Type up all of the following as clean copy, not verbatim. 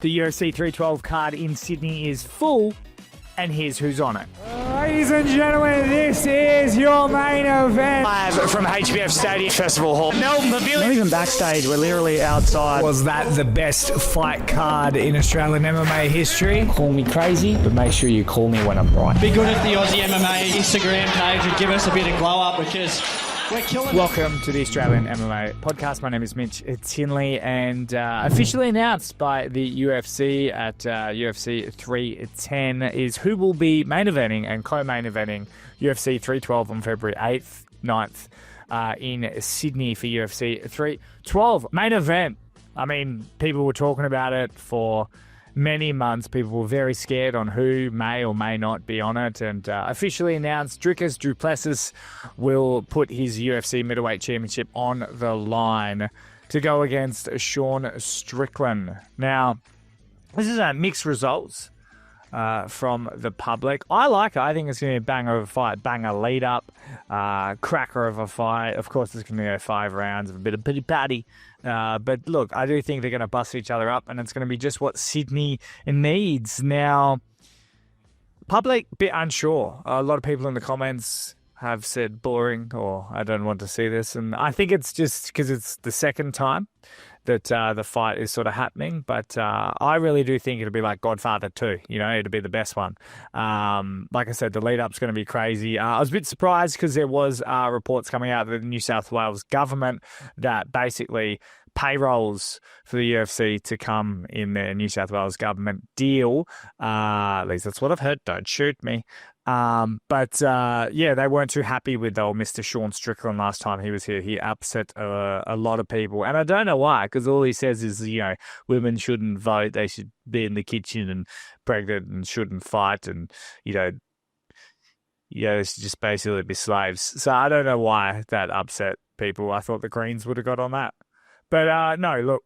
The UFC 312 card in Sydney is full, and here's who's on it. Ladies and gentlemen, this is your main event. Live from HBF Stadium Festival Hall. Melbourne Pavilion. Not even backstage, we're literally outside. Was that the best fight card in Australian MMA history? Call me crazy, but make sure you call me when I'm right. Be good if the Aussie MMA Instagram page would give us a bit of glow up because we're killing Welcome to the Australian MMA podcast. My name is Mitch Tinley, and officially announced by the UFC at UFC 310 is who will be main eventing and co-main eventing UFC 312 on February 8th, 9th in Sydney for UFC 312. Main event. I mean, people were talking about it for many months. People were very scared on who may or may not be on it, and officially announced Dricus Du Plessis will put his UFC Middleweight Championship on the line to go against Sean Strickland. Now, this is mixed results from the public. I like it. I think it's going to be a banger of a fight, banger lead up, cracker of a fight. Of course, it's going to go 5 rounds of a bit of pity patty. But look, I do think they're going to bust each other up, and it's going to be just what Sydney needs. Now, public, bit unsure. A lot of people in the comments have said boring, or I don't want to see this. And I think it's just because it's the second time that the fight is sort of happening. But I really do think it'll be like Godfather 2. You know, it'll be the best one. Like I said, the lead-up's going to be crazy. I was a bit surprised because there was reports coming out of the New South Wales government that basically payrolls for the UFC to come in their New South Wales government deal. At least that's what I've heard. Don't shoot me. Yeah, they weren't too happy with old Mr. Sean Strickland last time he was here. He upset a lot of people. And I don't know why, because all he says is, you know, women shouldn't vote. They should be in the kitchen and pregnant and shouldn't fight. And, you know, they should just basically be slaves. So I don't know why that upset people. I thought the Greens would have got on that. But no, look,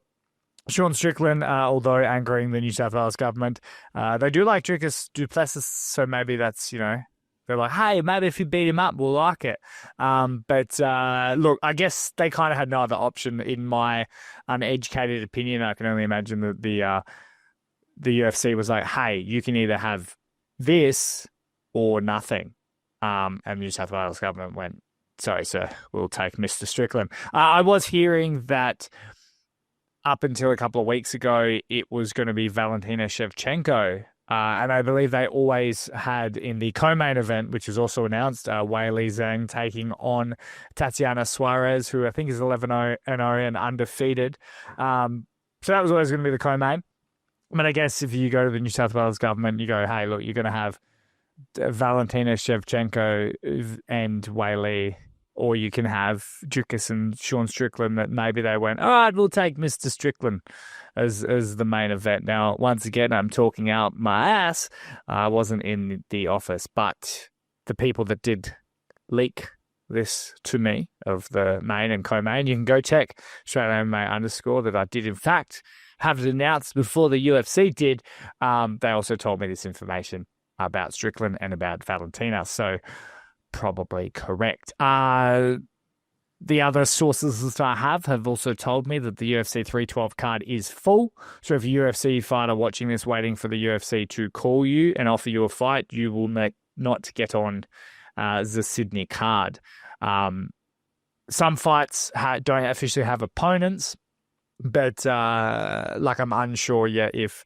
Sean Strickland, although angering the New South Wales government, they do like Dricus Du Plessis, so maybe that's, you know, they're like, hey, maybe if you beat him up, we'll like it. But look, I guess they kind of had no other option in my uneducated opinion. I can only imagine that the UFC was like, hey, you can either have this or nothing. And the New South Wales government went, sorry, sir, we'll take Mr. Strickland. I was hearing that up until a couple of weeks ago, it was going to be Valentina Shevchenko. And I believe they always had in the co-main event, which was also announced, Weili Zhang taking on Tatiana Suarez, who I think is 11-0 and undefeated. So that was always going to be the co-main. But I guess if you go to the New South Wales government, you go, hey, look, you're going to have Valentina Shevchenko and Weili, or you can have Dricus and Sean Strickland. That maybe they went, all right, we'll take Mr. Strickland as the main event. Now, once again, I'm talking out my ass. I wasn't in the office, but the people that did leak this to me of the main and co-main, you can go check Australian MMA_ that I did, in fact, have it announced before the UFC did. They also told me this information about Strickland and about Valentina, so probably correct. The other sources that I have also told me that the UFC 312 card is full. So if a UFC fighter watching this waiting for the UFC to call you and offer you a fight, you will not get on the Sydney card. Some fights don't officially have opponents, but like I'm unsure yet if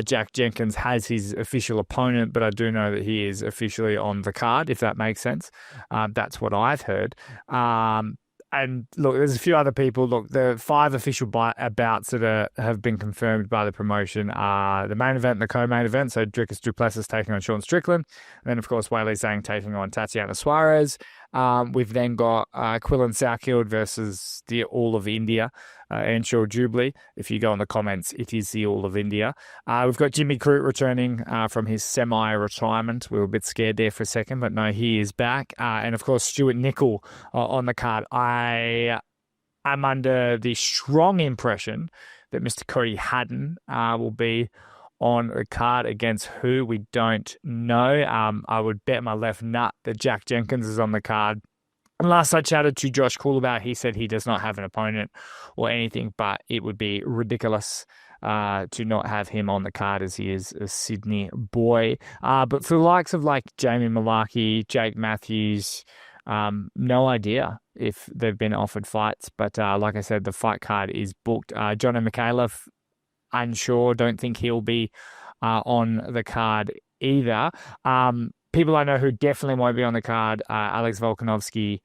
Jack Jenkins has his official opponent, but I do know that he is officially on the card, if that makes sense. That's what I've heard. And look, there's a few other people. Look, the 5 official bouts that have been confirmed by the promotion are the main event and the co-main event. So Dricus Du Plessis taking on Sean Strickland. And then, of course, Weili Zhang taking on Tatiana Suarez. We've then got Quillan Southfield versus the All of India, Anshul Jubilee. If you go in the comments, it is the All of India. We've got Jimmy Crute returning from his semi-retirement. We were a bit scared there for a second, but no, he is back. And of course, Stuart Nickel on the card. I am under the strong impression that Mr. Cody Haddon will be on a card against who we don't know. I would bet my left nut that Jack Jenkins is on the card. And last I chatted to Josh Coolabout, he said he does not have an opponent or anything, but it would be ridiculous to not have him on the card, as he is a Sydney boy. But for the likes of like Jamie Malarkey, Jake Matthews, no idea if they've been offered fights. But like I said, the fight card is booked. John O'Micallef, unsure. Don't think he'll be on the card either. People I know who definitely won't be on the card, Alex Volkanovski,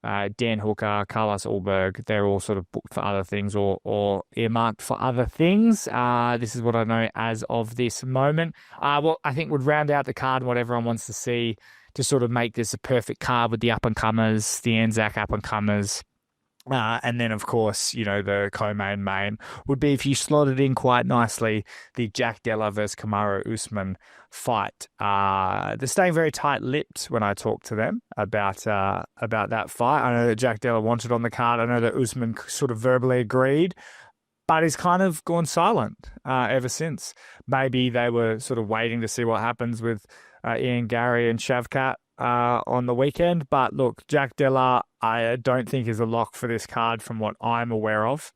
Dan Hooker, Carlos Ulberg, they're all sort of booked for other things or earmarked for other things. This is what I know as of this moment. Well, I think would round out the card and what everyone wants to see to sort of make this a perfect card with the up-and-comers, the Anzac up-and-comers. And then, of course, you know, the co-main would be, if you slotted in quite nicely, the Jack Della versus Kamaru Usman fight. They're staying very tight-lipped when I talk to them about that fight. I know that Jack Della wanted on the card. I know that Usman sort of verbally agreed, but he's kind of gone silent ever since. Maybe they were sort of waiting to see what happens with Ian Gary and Shavkat on the weekend. But look, Jack Della, I don't think is a lock for this card from what I'm aware of.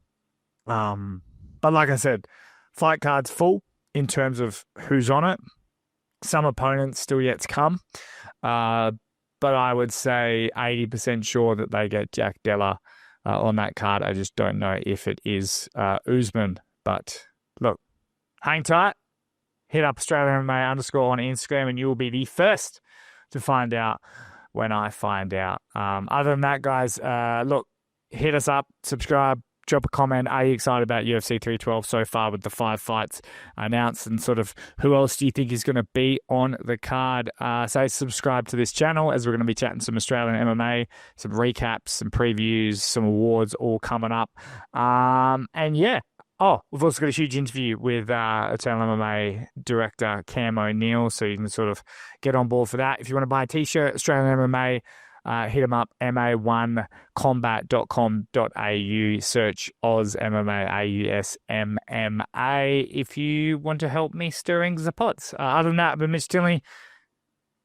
But like I said, fight card's full in terms of who's on it. Some opponents still yet to come. But I would say 80% sure that they get Jack Della on that card. I just don't know if it is Usman. But look, hang tight. Hit up Australian MMA _ on Instagram and you will be the first to find out when I find out. Other than that, guys, look, hit us up, subscribe, drop a comment. Are you excited about UFC 312 so far with the 5 fights announced, and sort of who else do you think is going to be on the card? Say subscribe to this channel, as we're going to be chatting some Australian MMA, some recaps, some previews, some awards all coming up. And yeah. Oh, we've also got a huge interview with Australian MMA director Cam O'Neill, so you can sort of get on board for that. If you want to buy a t-shirt, Australian MMA, hit them up, ma1combat.com.au, search Oz MMA, AUSMMA, if you want to help me stirring the pots. Other than that, I've been Mr. Tinley.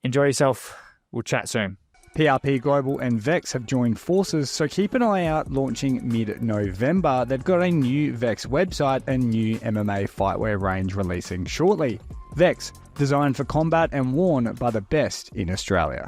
Enjoy yourself. We'll chat soon. PRP Global and Vex have joined forces, so keep an eye out. Launching mid-November, they've got a new Vex website and new MMA fightwear range releasing shortly. Vex, designed for combat and worn by the best in Australia.